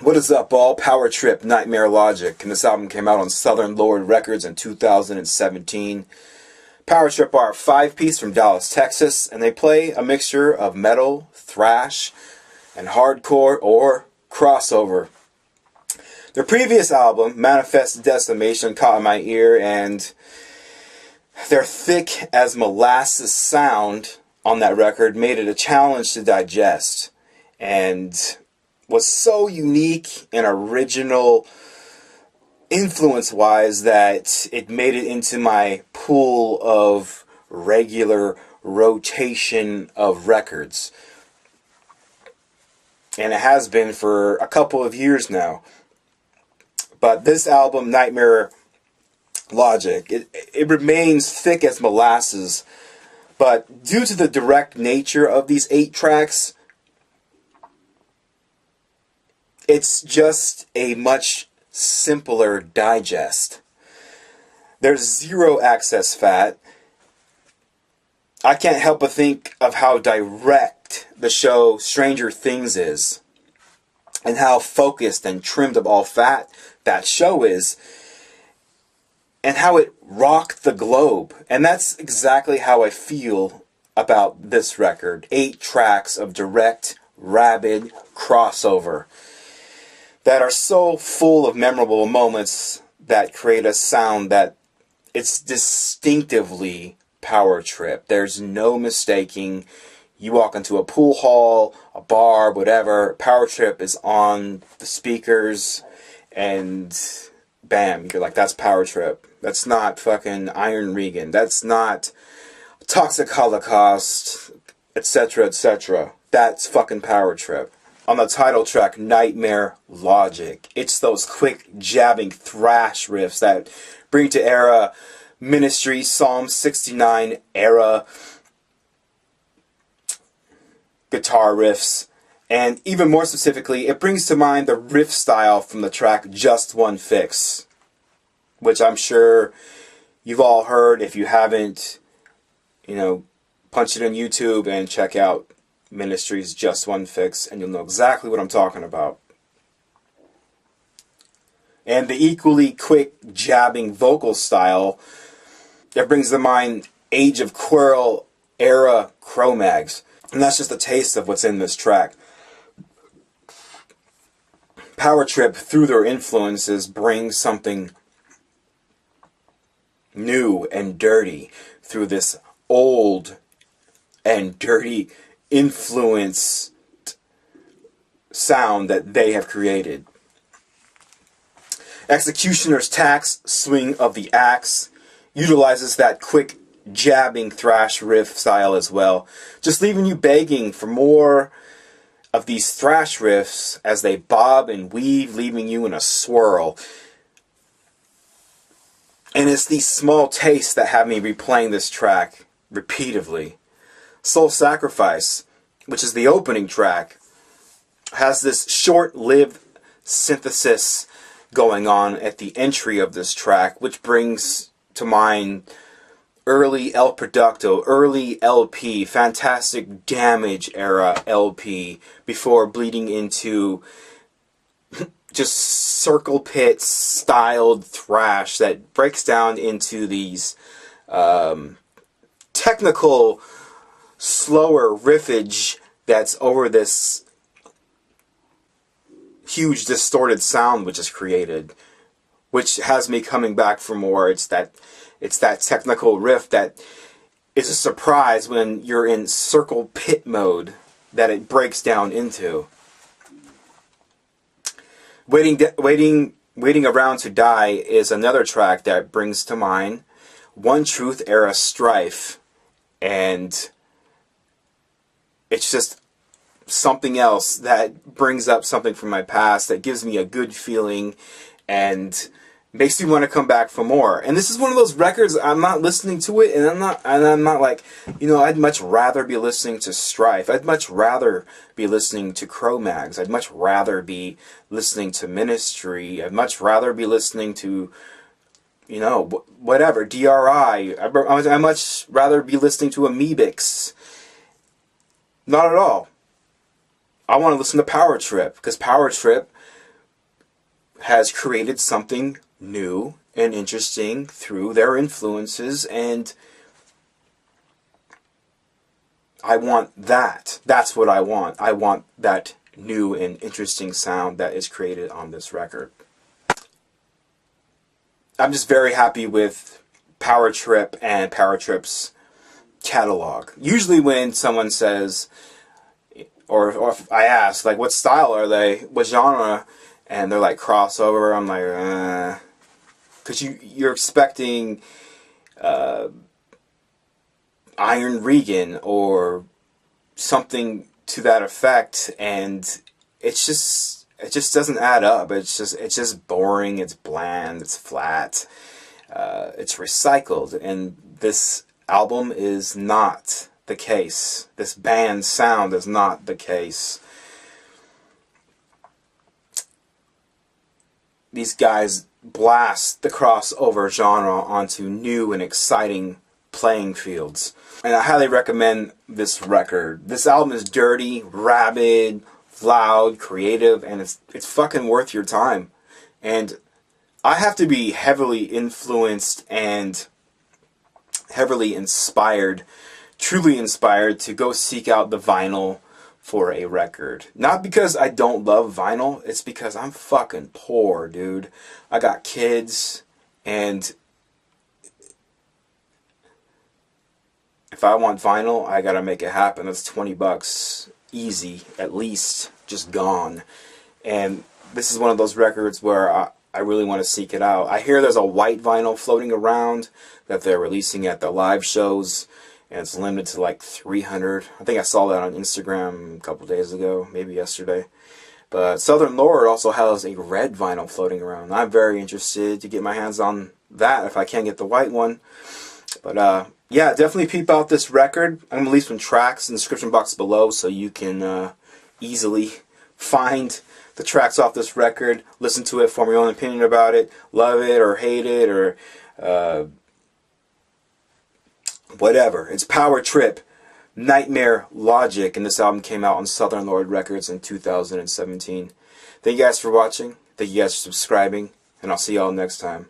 What is up, all? Power Trip, Nightmare Logic, and this album came out on Southern Lord Records in 2017. Power Trip are a 5-piece from Dallas, Texas, and they play a mixture of metal, thrash, and hardcore or crossover. Their previous album, Manifest Decimation, caught my ear, and their thick as molasses sound on that record made it a challenge to digest, and was so unique and original influence-wise that it made it into my pool of regular rotation of records. And it has been for a couple of years now. But this album, Nightmare Logic, it remains thick as molasses. But due to the direct nature of these 8 tracks, it's just a much simpler digest. There's zero excess fat. I can't help but think of how direct the show Stranger Things is, and how focused and trimmed of all fat that show is, and how it rocked the globe. And that's exactly how I feel about this record. 8 tracks of direct, rabid crossover that are so full of memorable moments that create a sound that it's distinctively Power Trip. There's no mistaking. You walk into a pool hall, a bar, whatever, Power Trip is on the speakers, and bam, you're like, that's Power Trip. That's not fucking Iron Regan. That's not Toxic Holocaust, etc., etc. That's fucking Power Trip. On the title track, Nightmare Logic, it's those quick, jabbing thrash riffs that bring to era Ministry, Psalm 69 era guitar riffs, and even more specifically, it brings to mind the riff style from the track Just One Fix, which I'm sure you've all heard. If you haven't, punch it on YouTube and check out Ministry's Just One Fix, and you'll know exactly what I'm talking about. And the equally quick, jabbing vocal style that brings to mind Age of Quarrel era Cro-Mags. And that's just a taste of what's in this track. Power Trip, through their influences, brings something new and dirty through this old and dirty influenced sound that they have created. Executioner's Tax, Swing of the Axe, utilizes that quick jabbing thrash riff style as well, just leaving you begging for more of these thrash riffs as they bob and weave, leaving you in a swirl. And it's these small tastes that have me replaying this track repeatedly. Soul Sacrifice, which is the opening track, has this short-lived synthesis going on at the entry of this track, which brings to mind early El Producto, early LP, Fantastic Damage era LP, before bleeding into just circle pit styled thrash that breaks down into these technical, slower riffage that's over this huge distorted sound which is created, which has me coming back for more. It's that technical riff that is a surprise when you're in circle pit mode that it breaks down into. Waiting Around to Die is another track that brings to mind One Truth era Strife, and it's just something else that brings up something from my past that gives me a good feeling and makes me want to come back for more. And this is one of those records, I'm not listening to it, and I'm not like, I'd much rather be listening to Strife. I'd much rather be listening to Cro-Mags. I'd much rather be listening to Ministry. I'd much rather be listening to, whatever, DRI. I'd much rather be listening to Amoebix. Not at all. I want to listen to Power Trip, because Power Trip has created something new and interesting through their influences, and I want that. That's what I want. I want that new and interesting sound that is created on this record. I'm just very happy with Power Trip and Power Trip's catalog. Usually when someone says, or if I ask, like, what style are they? What genre? And they're like, crossover. I'm like, because you're expecting Iron Regan or something to that effect, and it just doesn't add up. It's just boring. It's bland. It's flat. It's recycled, and this album is not the case. This band's sound is not the case. These guys blast the crossover genre onto new and exciting playing fields. And I highly recommend this record. This album is dirty, rabid, loud, creative, and it's fucking worth your time. And I have to be heavily influenced and heavily inspired, truly inspired, to go seek out the vinyl for a record. Not because I don't love vinyl, it's because I'm fucking poor, dude. I got kids, and if I want vinyl, I gotta make it happen. That's $20 easy, at least, just gone. And this is one of those records where I really want to seek it out. I hear there's a white vinyl floating around that they're releasing at the live shows, and it's limited to like 300. I think I saw that on Instagram a couple days ago, maybe yesterday. But Southern Lord also has a red vinyl floating around. I'm very interested to get my hands on that if I can't get the white one. But yeah, definitely peep out this record. I'm going to leave some tracks in the description box below so you can easily find the tracks off this record, listen to it, form your own opinion about it, love it or hate it, or whatever. It's Power Trip, Nightmare Logic, and this album came out on Southern Lord Records in 2017. Thank you guys for watching. Thank you guys for subscribing, and I'll see y'all next time.